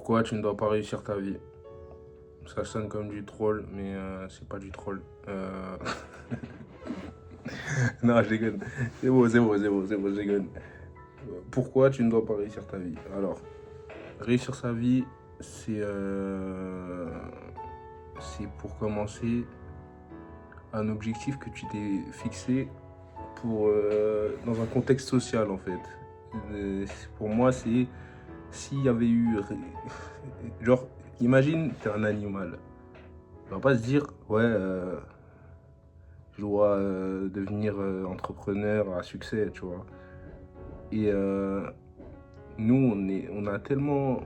Pourquoi tu ne dois pas réussir ta vie? Ça sonne comme du troll, mais c'est pas du troll. Non, je déconne. C'est bon, c'est bon, c'est bon, c'est bon, je déconne. Pourquoi tu ne dois pas réussir ta vie? Alors, réussir sa vie, c'est pour commencer un objectif que tu t'es fixé dans un contexte social, en fait. Pour moi, c'est s'il y avait eu... Genre, imagine, t'es un animal. On va pas se dire, ouais, je dois devenir entrepreneur à succès, tu vois. Et nous, on a tellement,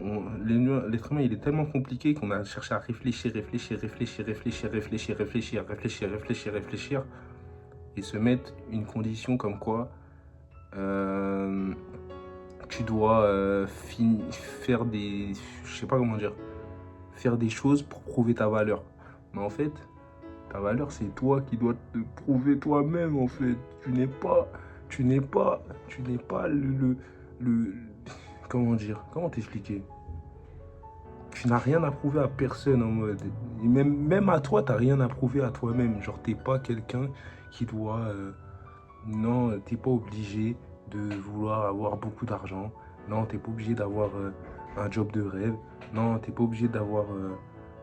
l'être humain, il est tellement compliqué qu'on a cherché à réfléchir, réfléchir, réfléchir, réfléchir, réfléchir, réfléchir, réfléchir, réfléchir, réfléchir, et se mettre une condition comme quoi euh, tu dois faire des, je sais pas comment dire, faire des choses pour prouver ta valeur. Mais en fait, ta valeur, c'est toi qui dois te prouver toi-même, en fait. Tu n'es pas le- comment dire, comment t'expliquer? Tu n'as rien à prouver à personne en mode. Et même à toi, t'as rien à prouver à toi-même. Genre, t'es pas quelqu'un qui doit. Non, t'es pas obligé de vouloir avoir beaucoup d'argent. Non, t'es pas obligé d'avoir un job de rêve. Non, t'es pas obligé d'avoir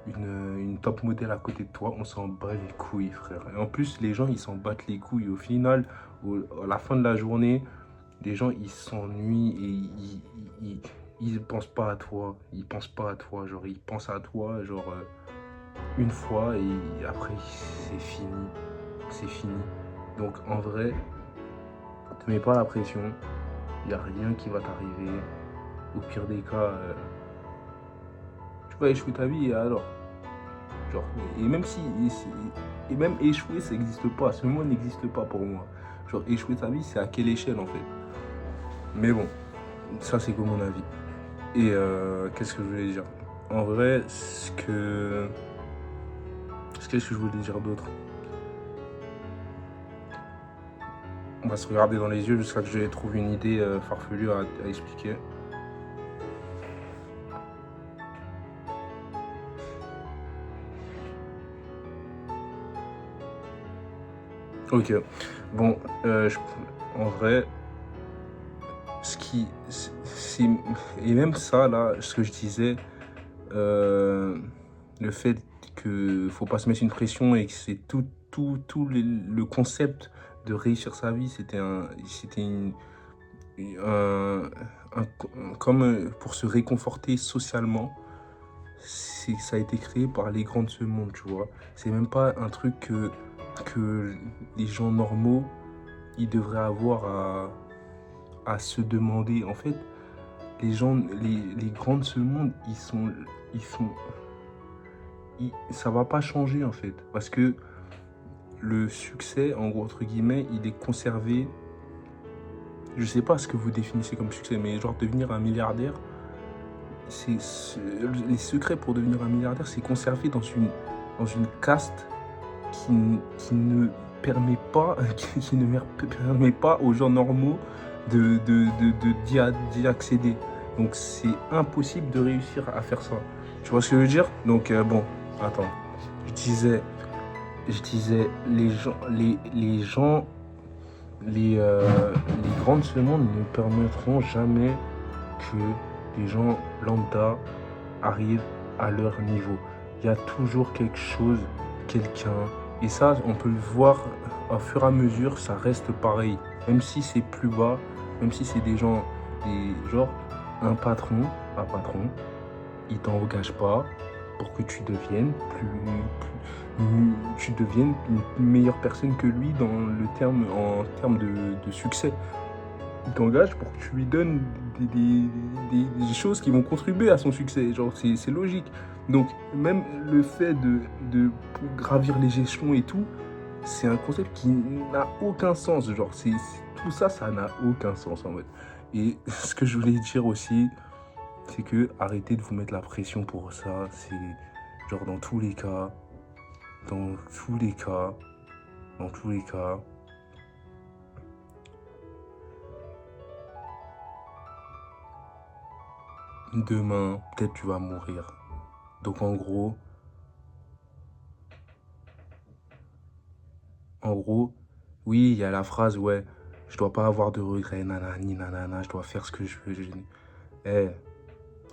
une top modèle à côté de toi. On s'en bat les couilles, frère. Et en plus, les gens, ils s'en battent les couilles. Au final, à la fin de la journée, les gens, ils s'ennuient et ils pensent pas à toi. Ils pensent pas à toi. Genre, ils pensent à toi, genre, une fois et après, c'est fini. C'est fini. Donc, en vrai, te mets pas la pression. Il n'y a rien qui va t'arriver. Au pire des cas, tu vas échouer ta vie et alors? Genre, et même si, et même échouer, ça n'existe pas. Ce mot n'existe pas pour moi. Genre, échouer ta vie, c'est à quelle échelle en fait? Mais bon, ça c'est que mon avis. Et qu'est-ce que je voulais dire? En vrai, qu'est-ce que je voulais dire d'autre? On va se regarder dans les yeux jusqu'à ce que je trouve une idée farfelue à expliquer. Ok. Bon, en vrai, ce qui, c'est, et même ça là, ce que je disais, euh, le fait que faut pas se mettre une pression et que c'est le concept de réussir sa vie, c'était un, comme pour se réconforter socialement. Ça a été créé par les grands de ce monde, tu vois. C'est même pas un truc que les gens normaux, ils devraient avoir à se demander. En fait, les grands de ce monde, ça va pas changer en fait. Parce que le succès, en gros, entre guillemets, il est conservé. Je sais pas ce que vous définissez comme succès, mais genre devenir un milliardaire, les secrets pour devenir un milliardaire, c'est conservé dans une caste qui ne permet pas, qui ne permet pas aux gens normaux d'y accéder. Donc c'est impossible de réussir à faire ça. Tu vois ce que je veux dire? Donc bon, attends. Je disais, les gens, les grands de ce monde ne permettront jamais que les gens lambda arrivent à leur niveau. Il y a toujours quelque chose, quelqu'un. Et ça, on peut le voir au fur et à mesure, ça reste pareil. Même si c'est plus bas, même si c'est genre, un patron, il t'engage pas pour que tu deviennes une meilleure personne que lui en termes de succès. Il t'engage pour que tu lui donnes des choses qui vont contribuer à son succès. Genre, c'est logique. Donc, même le fait de gravir les échelons et tout, c'est un concept qui n'a aucun sens. Genre, tout ça, ça n'a aucun sens en fait. Et ce que je voulais dire aussi, c'est que arrêtez de vous mettre la pression pour ça. C'est genre dans tous les cas, dans tous les cas, demain, peut-être tu vas mourir. Donc en gros, oui, il y a la phrase, ouais, je dois pas avoir de regrets, nanani, nanana, je dois faire ce que je veux. Eh,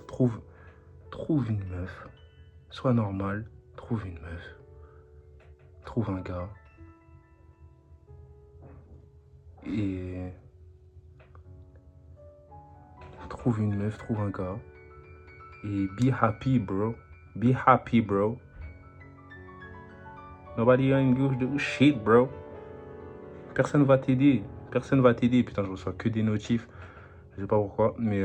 trouve, trouve une meuf, sois normal, trouve une meuf, trouve un gars, et trouve une meuf, trouve un gars, et be happy, bro. Be happy, bro. Nobody ain't give do shit, bro. Personne va t'aider. Personne va t'aider. Putain, je reçois que des notifs. Je sais pas pourquoi, mais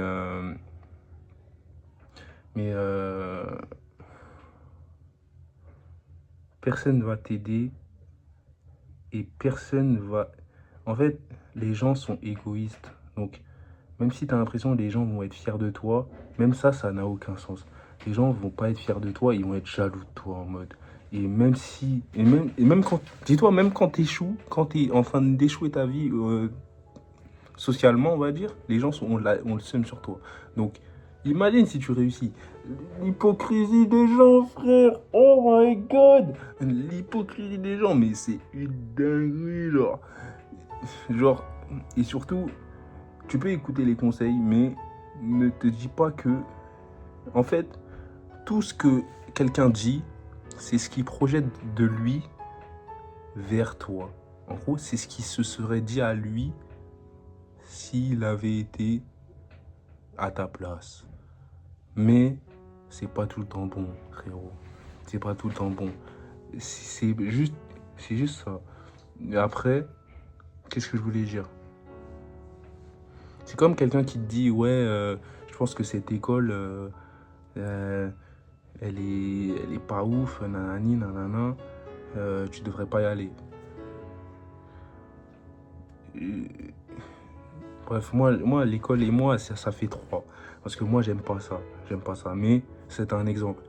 personne va t'aider et personne va... En fait, les gens sont égoïstes. Donc, même si tu as l'impression que les gens vont être fiers de toi, même ça n'a aucun sens. Les gens vont pas être fiers de toi, ils vont être jaloux de toi en mode. Et même si... Et même quand... Dis-toi, même quand t'échoues, quand t'es en train d'échouer ta vie socialement, on va dire, les gens ont le seum sur toi. Donc, imagine si tu réussis. L'hypocrisie des gens, frère. Oh my God. L'hypocrisie des gens, mais c'est une dinguerie, genre. Genre, et surtout, tu peux écouter les conseils, mais ne te dis pas que... En fait, tout ce que quelqu'un dit, c'est ce qu'il projette de lui vers toi. En gros, c'est ce qui se serait dit à lui s'il avait été à ta place. Mais c'est pas tout le temps bon, frérot. C'est pas tout le temps bon. C'est juste ça. Et après, qu'est-ce que je voulais dire? C'est comme quelqu'un qui te dit, ouais, je pense que cette école, elle est pas ouf, nanani, nanana, tu devrais pas y aller. Bref, moi l'école et moi, ça fait 3. Parce que moi, j'aime pas ça. J'aime pas ça. Mais c'est un exemple.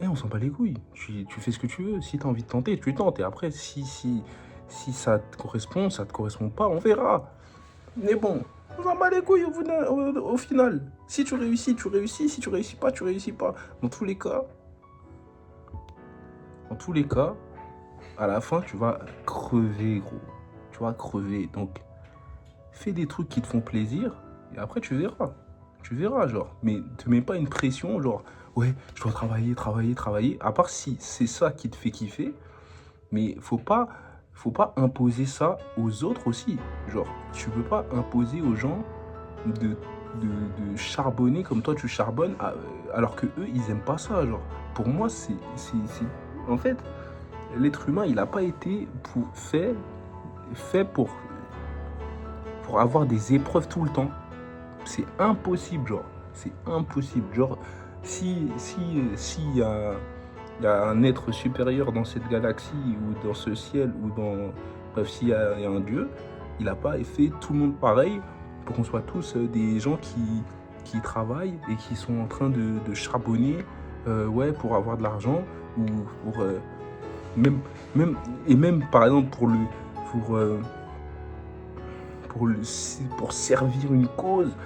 Et on s'en bat les couilles. Tu fais ce que tu veux. Si tu as envie de tenter, tu tentes. Et après, si ça te correspond, ça te correspond pas, on verra. Mais bon, on s'en bat les couilles au final. Si tu réussis, tu réussis. Si tu réussis pas, tu réussis pas. Dans tous les cas, à la fin, tu vas crever, gros. Tu vas crever. Donc, fais des trucs qui te font plaisir. Et après, tu verras. Tu verras, genre. Mais te mets pas une pression, genre, ouais, je dois travailler. À part si c'est ça qui te fait kiffer. Mais faut pas imposer ça aux autres aussi. Genre, tu peux pas imposer aux gens de charbonner comme toi tu charbonnes, alors que eux, ils aiment pas ça. Genre, pour moi, en fait, l'être humain, il a pas été fait pour avoir des épreuves tout le temps. C'est impossible, genre. C'est impossible. Genre, si y a un être supérieur dans cette galaxie ou dans ce ciel ou dans... Bref, s'il y a un Dieu, il n'a pas fait tout le monde pareil pour qu'on soit tous des gens qui travaillent et qui sont en train de charbonner ouais, pour avoir de l'argent ou pour... même par exemple pour servir une cause.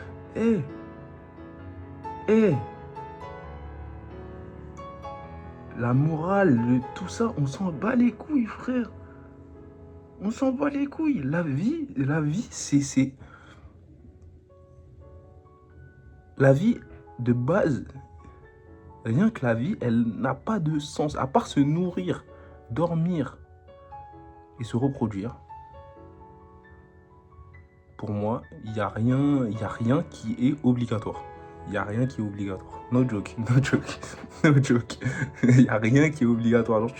La morale, tout ça, on s'en bat les couilles, frère. On s'en bat les couilles. La vie, c'est... La vie, de base, rien que la vie, elle n'a pas de sens. À part se nourrir, dormir et se reproduire. Pour moi, il n'y a rien qui est obligatoire. Il n'y a rien qui est obligatoire. No joke. Il n'y a rien qui est obligatoire. Alors,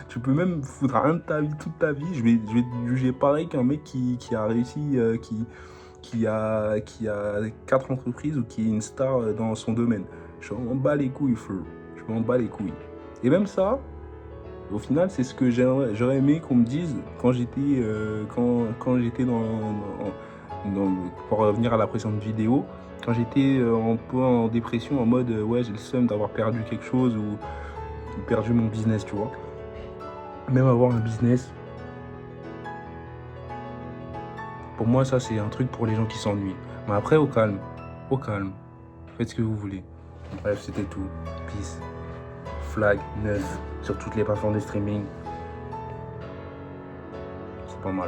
tu peux même foutre un de ta vie, toute ta vie. Je vais te juger pareil qu'un mec qui a réussi, qui a 4 entreprises ou qui est une star dans son domaine. Je m'en bats les couilles, frère. Je m'en bats les couilles. Et même ça, au final, c'est ce que j'aurais aimé qu'on me dise quand j'étais pour revenir à la précédente vidéo, quand j'étais un peu en dépression, en mode ouais, j'ai le seum d'avoir perdu quelque chose ou perdu mon business, tu vois. Même avoir un business, pour moi, ça c'est un truc pour les gens qui s'ennuient. Mais après, au calme, faites ce que vous voulez. Bref, c'était tout. Peace. Flag 9 sur toutes les plateformes de streaming. C'est pas mal.